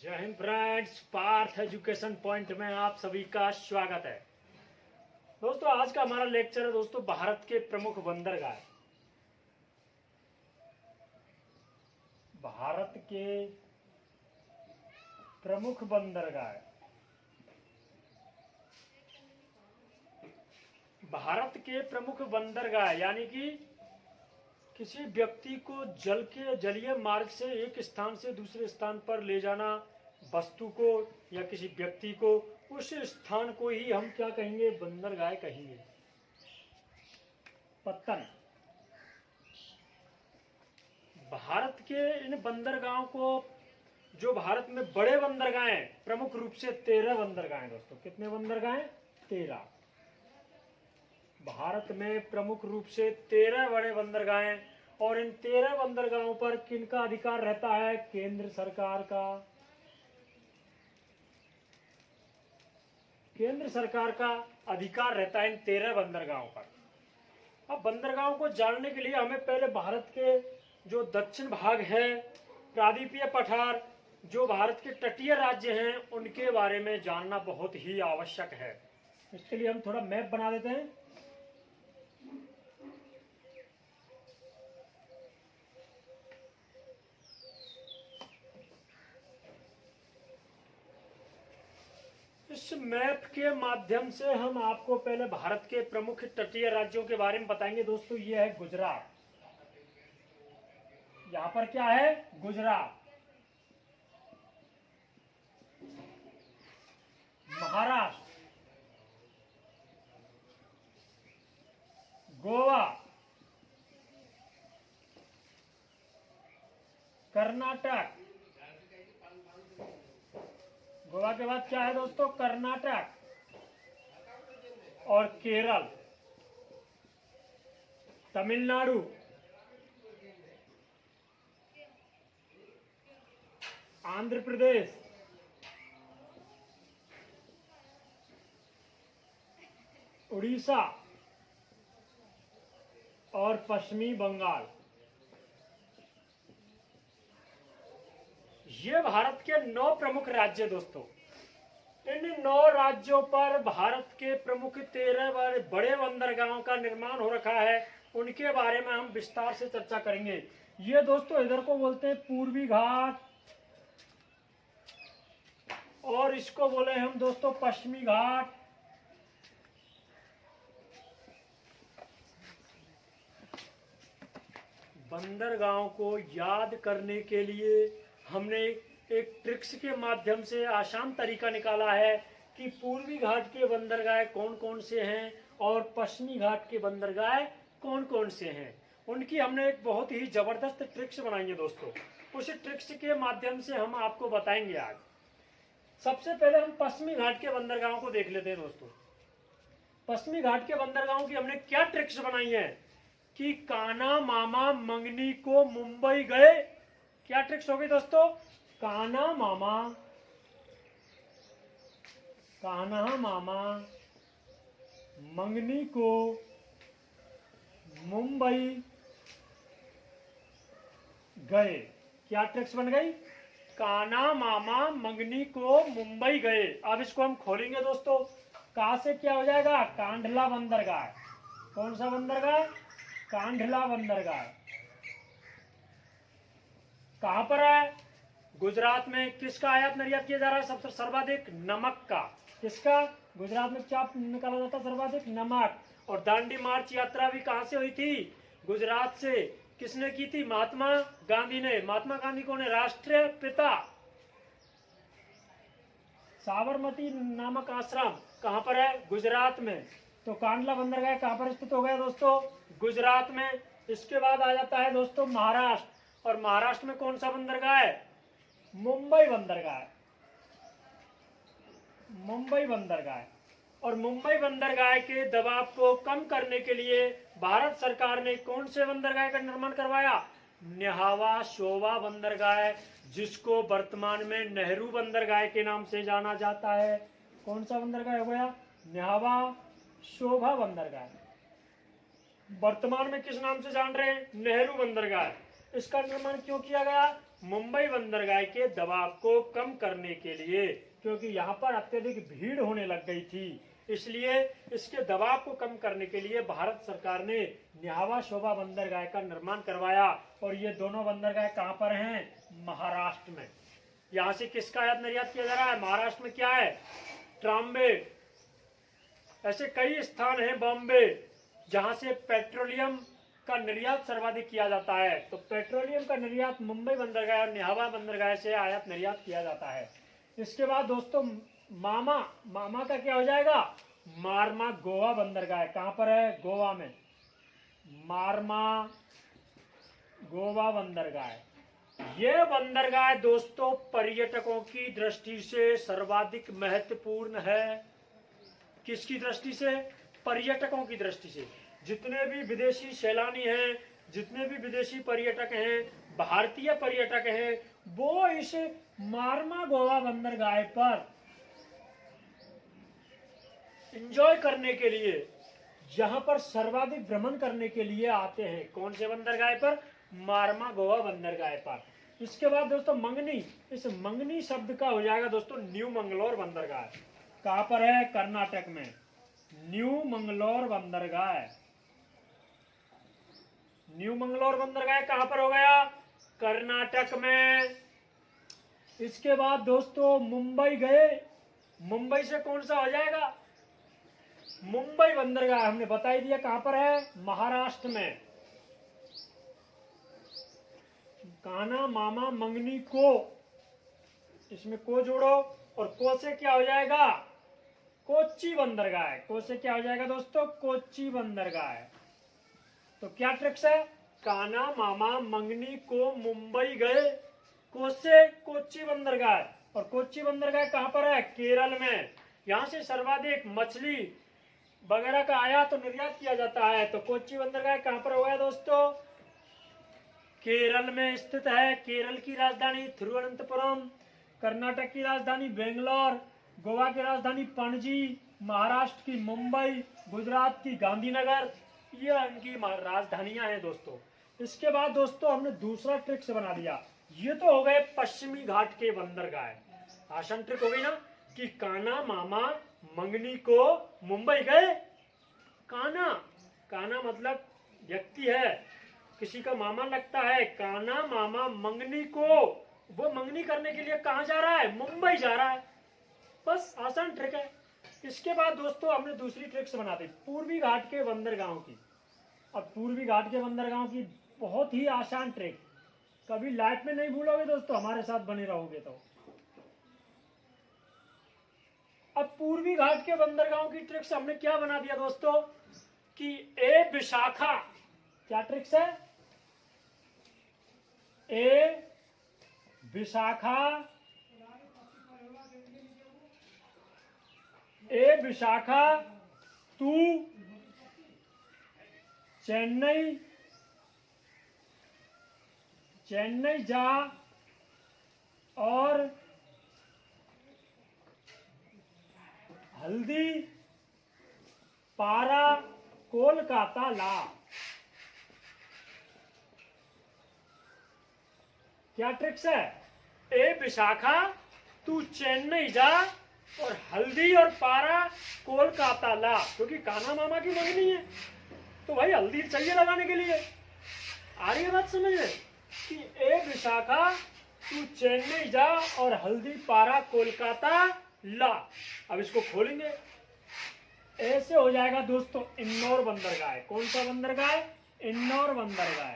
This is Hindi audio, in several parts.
जय हिंद फ्रेंड्स, पार्थ एजुकेशन पॉइंट में आप सभी का स्वागत है। दोस्तों, आज का हमारा लेक्चर है दोस्तों भारत के प्रमुख बंदरगाह। भारत के प्रमुख बंदरगाह। भारत के प्रमुख बंदरगाह यानी कि किसी व्यक्ति को जलीय मार्ग से एक स्थान से दूसरे स्थान पर ले जाना, वस्तु को या किसी व्यक्ति को, उस स्थान को ही हम क्या कहेंगे? बंदरगाह कहेंगे। पत्तन। भारत के इन बंदरगाहों को, जो भारत में बड़े बंदरगाह हैं, प्रमुख रूप से 13 बंदरगाह हैं दोस्तों। कितने बंदरगाह हैं? 13। भारत में प्रमुख रूप से 13 बड़े बंदरगाह हैं और इन 13 बंदरगाहों पर किनका अधिकार रहता है? केंद्र सरकार का। केंद्र सरकार का अधिकार रहता है इन 13 बंदरगाहों पर। अब बंदरगाहों को जानने के लिए हमें पहले भारत के जो दक्षिण भाग है, प्रायद्वीपीय पठार, जो भारत के तटीय राज्य हैं, उनके बारे में जानना बहुत ही आवश्यक है। इसके लिए हम थोड़ा मैप बना देते हैं। इस मैप के माध्यम से हम आपको पहले भारत के प्रमुख तटीय राज्यों के बारे में बताएंगे। दोस्तों, ये है गुजरात। यहाँ पर क्या है? गुजरात। महाराष्ट्र, गोवा, कर्नाटक। गोवा के बाद क्या है दोस्तों? कर्नाटक और केरल, तमिलनाडु, आंध्र प्रदेश, उड़ीसा और पश्चिमी बंगाल। ये भारत के 9 प्रमुख राज्य दोस्तों। इन 9 राज्यों पर भारत के प्रमुख 13 बड़े बंदरगाहों का निर्माण हो रखा है। उनके बारे में हम विस्तार से चर्चा करेंगे। ये दोस्तों इधर को बोलते हैं पूर्वी घाट और इसको बोले हम दोस्तों पश्चिमी घाट। बंदरगाहों को याद करने के लिए हमने एक ट्रिक्स के माध्यम से आसान तरीका निकाला है कि पूर्वी घाट के बंदरगाह कौन कौन से हैं और पश्चिमी घाट के बंदरगाह कौन कौन से हैं। उनकी हमने एक बहुत ही जबरदस्त ट्रिक्स बनाई है दोस्तों। उस ट्रिक्स के माध्यम से हम आपको बताएंगे आज। सबसे पहले हम पश्चिमी घाट के बंदरगाहों को देख लेते हैं दोस्तों। पश्चिमी घाट के बंदरगाहों की हमने क्या ट्रिक्स बनाई है कि कान्हा मामा मंगनी को मुंबई गए। क्या ट्रिक्स होगी दोस्तों? कान्हा मामा मंगनी को मुंबई गए। क्या ट्रिक्स बन गई? कान्हा मामा मंगनी को मुंबई गए। अब इसको हम खोलेंगे दोस्तों। कहां से क्या हो जाएगा? कांडला बंदरगाह। कौन सा बंदरगाह? कांडला बंदरगाह। कहां पर है? गुजरात में। किसका आयात निर्यात किया जा रहा है सबसे सर्वाधिक? नमक का। किसका? गुजरात में क्या निकाला जाता है सर्वाधिक? नमक। और दांडी मार्च यात्रा भी कहां से हुई थी? गुजरात से। किसने की थी? महात्मा गांधी ने। महात्मा गांधी कौन है? राष्ट्रीय पिता। साबरमती नामक आश्रम कहां पर है? गुजरात में। तो कांडला बंदरगाह कहां पर स्थित हो गया दोस्तों? गुजरात में। इसके बाद आ जाता है दोस्तों महाराष्ट्र। और महाराष्ट्र में कौन सा बंदरगाह है? मुंबई बंदरगाह। मुंबई बंदरगाह। और मुंबई बंदरगाह के दबाव को कम करने के लिए भारत सरकार ने कौन से बंदरगाह का निर्माण करवाया? न्हावा शोभा बंदरगाह, जिसको वर्तमान में नेहरू बंदरगाह के नाम से जाना जाता है। कौन सा बंदरगाह हो गया? न्हावा शोभा बंदरगाह। वर्तमान में किस नाम से जान रहे हैं? नेहरू बंदरगाह। इसका निर्माण क्यों किया गया? मुंबई बंदरगाह के दबाव को कम करने के लिए, क्योंकि यहाँ पर अत्यधिक भीड़ होने लग गई थी, इसलिए इसके दबाव को कम करने के लिए भारत सरकार ने न्यावा शोभा बंदरगाह का निर्माण करवाया। और ये दोनों बंदरगाह कहाँ पर हैं? महाराष्ट्र में। यहाँ से किसका आयात निर्यात किया जा रहा है? महाराष्ट्र में क्या है? ट्राम्बे। ऐसे कई स्थान हैं, बॉम्बे, जहां से पेट्रोलियम का निर्यात सर्वाधिक किया जाता है। तो पेट्रोलियम का निर्यात मुंबई बंदरगाह और न्यावा बंदरगाह से आयात निर्यात किया जाता है। इसके बाद दोस्तों मामा का क्या हो जाएगा? मार्मा गोवा बंदरगाह। कहां पर है? गोवा में। मार्मा गोवा बंदरगाह। ये बंदरगाह दोस्तों पर्यटकों की दृष्टि से सर्वाधिक महत्वपूर्ण है। किसकी दृष्टि से? पर्यटकों की दृष्टि से। जितने भी विदेशी सैलानी हैं, जितने भी विदेशी पर्यटक हैं, भारतीय पर्यटक हैं, वो इस मार्मा गोवा बंदरगाह पर एंजॉय करने के लिए, जहां पर सर्वाधिक भ्रमण करने के लिए आते हैं। कौन से बंदरगाह पर? मार्मा गोवा बंदरगाह पर। इसके बाद दोस्तों मंगनी। इस मंगनी शब्द का हो जाएगा दोस्तों न्यू मंगलोर बंदरगाह। कहां पर है? कर्नाटक में। न्यू मंगलोर बंदरगाह। न्यू मंगलोर बंदरगाह कहां पर हो गया? कर्नाटक में। इसके बाद दोस्तों मुंबई गए। मुंबई से कौन सा हो जाएगा? मुंबई बंदरगाह हमने बता ही दिया कहां पर है? महाराष्ट्र में। कान्हा मामा मंगनी को, इसमें को जोड़ो और को से क्या हो जाएगा? कोच्चि बंदरगाह। को से क्या हो जाएगा दोस्तों? कोच्चि बंदरगाह। तो क्या ट्रिक्स है? कान्हा मामा मंगनी को मुंबई गए, को से कोच्चि बंदरगाह। और कोच्चि बंदरगाह कहां पर है? केरल में। यहां से सर्वाधिक मछली वगैरह का आयात और निर्यात किया जाता है। तो कोच्चि बंदरगाह कहां पर होगा दोस्तों? केरल में स्थित है। केरल की राजधानी थिरुवनंतपुरम, कर्नाटक की राजधानी बेंगलोर, गोवा की राजधानी पणजी, महाराष्ट्र की मुंबई, गुजरात की गांधीनगर, ये इनकी राजधानियां हैं दोस्तों। इसके बाद दोस्तों हमने दूसरा ट्रिक्स बना दिया। ये तो हो गए पश्चिमी घाट के बंदरगाह। आसान ट्रिक हो गई ना कि कान्हा मामा मंगनी को मुंबई गए। कान्हा मतलब व्यक्ति है, किसी का मामा लगता है। कान्हा मामा मंगनी को, वो मंगनी करने के लिए कहां जा रहा है? मुंबई जा रहा है। बस आसान ट्रिक है। इसके बाद दोस्तों हमने दूसरी ट्रिक्स बना दी पूर्वी घाट के बंदरगाहों की। अब पूर्वी घाट के बंदरगाहों की बहुत ही आसान ट्रिक, कभी लाइफ में नहीं भूलोगे दोस्तों, हमारे साथ बने रहोगे तो। अब पूर्वी घाट के बंदरगाहों की ट्रिक्स हमने क्या बना दिया दोस्तों कि ए विशाखा। क्या ट्रिक्स है? ए विशाखा, ए विशाखा तू चेन्नई जा और हल्दी पारा कोलकाता ला। क्या ट्रिक्स है? ए विशाखा तू चेन्नई जा और हल्दी और पारा कोलकाता ला। क्योंकि कान्हा मामा की मंगनी है तो भाई हल्दी चाहिए लगाने के लिए। आ रही है बात समझ में कि ए विशाखा तू चेन्नई जा और हल्दी पारा कोलकाता ला। अब इसको खोलेंगे, ऐसे हो जाएगा दोस्तों इंदौर बंदरगाह। कौन सा बंदरगाह? इंदौर बंदरगाह।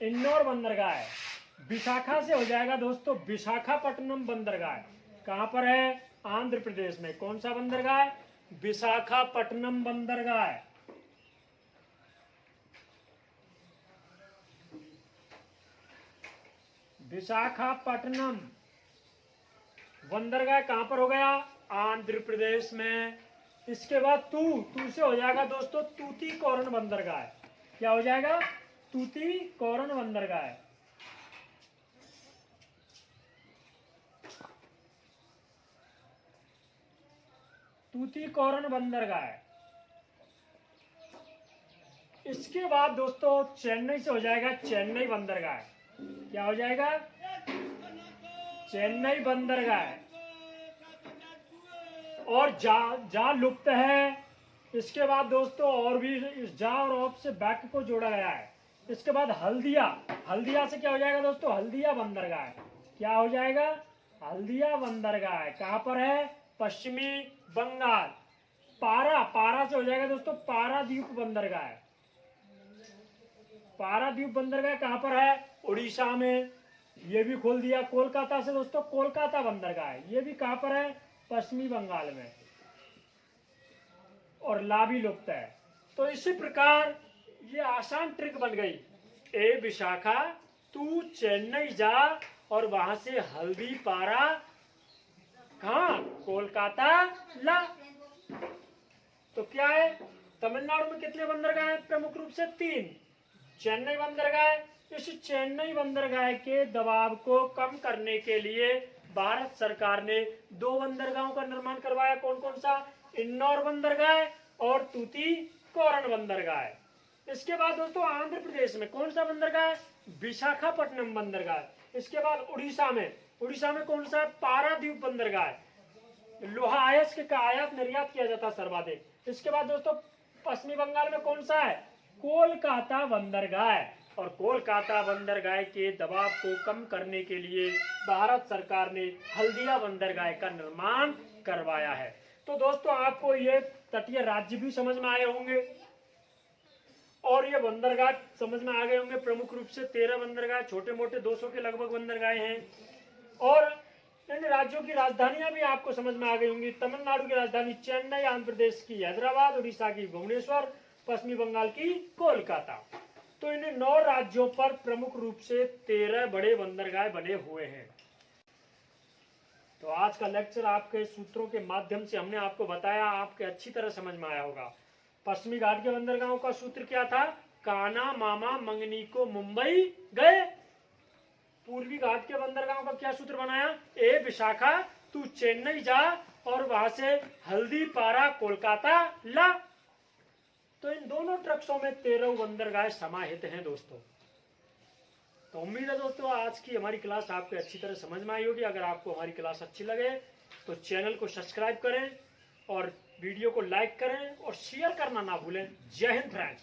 इंदौर बंदरगाह। विशाखा से हो जाएगा दोस्तों विशाखापट्टनम बंदरगाह। कहां पर है? आंध्र प्रदेश में। कौन सा बंदरगाह? विशाखापट्टनम बंदरगाह। विशाखापट्टनम बंदरगाह कहां पर हो गया? आंध्र प्रदेश में। इसके बाद तू से हो जाएगा दोस्तों तूतीकोरन बंदरगाह। क्या हो जाएगा? तूतीकोरन बंदरगाह। तूतीकोरन बंदरगाह। इसके बाद दोस्तों चेन्नई से हो जाएगा चेन्नई बंदरगाह। क्या हो जाएगा? चेन्नई बंदरगाह। और जा लुप्त है। इसके बाद दोस्तों और भी इस जा और ऑफ से बैक को जोड़ा गया है। इसके बाद हल्दिया। हल्दिया से क्या हो जाएगा दोस्तों? हल्दिया बंदरगाह। क्या हो जाएगा? हल्दिया बंदरगाह। कहां पर है? पश्चिमी बंगाल। पारा। पारा से हो जाएगा दोस्तों पारादीप बंदरगाह। पारादीप बंदरगाह कहां पर है? उड़ीसा में। ये भी खोल दिया। कोलकाता से दोस्तों कोलकाता बंदरगाह। ये भी कहां पर है? पश्चिमी बंगाल में। और ला भी लुप्त है। तो इसी प्रकार ये आसान ट्रिक बन गई। ए विशाखा तू चेन्नई जा और वहां से हल्दी पारा कहां? कोलकाता ला। तो क्या है? तमिलनाडु में कितने बंदरगाह हैं? प्रमुख रूप से 3। चेन्नई बंदरगाह। इस चेन्नई बंदरगाह के दबाव को कम करने के लिए भारत सरकार ने 2 बंदरगाहों का निर्माण करवाया। कौन कौन सा? इन्नौर बंदरगाह और तूतीकोरन बंदरगाह। इसके बाद दोस्तों आंध्र प्रदेश में कौन सा बंदरगाह? विशाखापट्टनम बंदरगाह। इसके बाद उड़ीसा में कौन सा? पारादीप बंदरगाह। लोहा आयात का आयात निर्यात किया जाता सर्वाधिक। इसके बाद दोस्तों पश्चिमी बंगाल में कौन सा है? कोलकाता बंदरगाह। और कोलकाता बंदरगाह के दबाव को कम करने के लिए भारत सरकार ने हल्दिया बंदरगाह का निर्माण करवाया है। तो दोस्तों आपको ये तटीय राज्य भी समझ में आए होंगे और ये बंदरगाह समझ में आ गए होंगे। प्रमुख रूप से 13 बंदरगाह, छोटे मोटे 200 के लगभग बंदरगाह हैं। और इन राज्यों की राजधानियां भी आपको समझ में आ गई होंगी। तमिलनाडु की राजधानी चेन्नई, आंध्र प्रदेश की हैदराबाद, उड़ीसा की भुवनेश्वर, पश्चिमी बंगाल की कोलकाता। तो इन 9 राज्यों पर प्रमुख रूप से 13 बड़े बंदरगाह बने हुए हैं। तो आज का लेक्चर आपके सूत्रों के माध्यम से हमने आपको बताया, आपके अच्छी तरह समझ में आया होगा। पश्चिमी घाट के बंदरगाहों का सूत्र क्या था? काना, मामा, मंगनी को मुंबई गए। पूर्वी घाट के बंदरगाहों का क्या सूत्र बनाया? ए विशाखा तू चेन्नई जा और वहां से हल्दी पारा कोलकाता ला। तो इन दोनों ट्रक्सों में 13 बंदरगाह समाहित हैं दोस्तों। तो उम्मीद है दोस्तों आज की हमारी क्लास आपको अच्छी तरह समझ में आई होगी। अगर आपको हमारी क्लास अच्छी लगे तो चैनल को सब्सक्राइब करें और वीडियो को लाइक करें और शेयर करना ना भूलें। जय हिंद फ्रेंड्स।